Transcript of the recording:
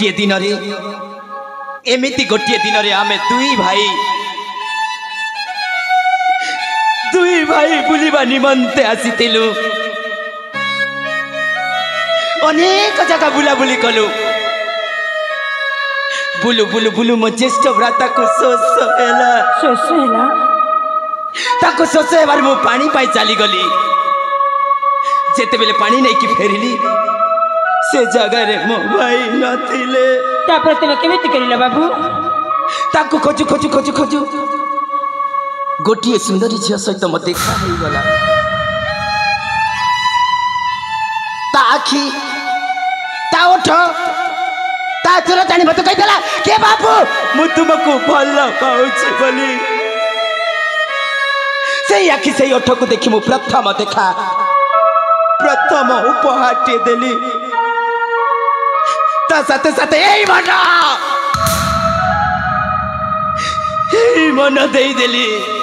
गोटे दिन एमती गोटे दिन आमे दुई भाई बुलिबा निमंते आसीलु। अनेक जगह बुलाबुली कलु। बुलु बुलु बुलु मो ज्येष्ठ भ्राता को शोष हेबार मु पानी पाई चली गली। जेते बेले पानी नहीं कि फेरिली से जगह रे मो भाई नथिले। तापर तमे केमिति करिला बाबू? ताको खोजु खोजु खोजु खोजु गोटिए सुंदरी झियो सहित मो देखा हो गला। ता आखी ता ओठ ता चुरा जानी मत कहि देला के बाबू मु तुमको भल पाउछि बोली। से आखी से ओठ को देखि मु प्रथम उपहार देली। ता साथे साथे एई मन दे देली।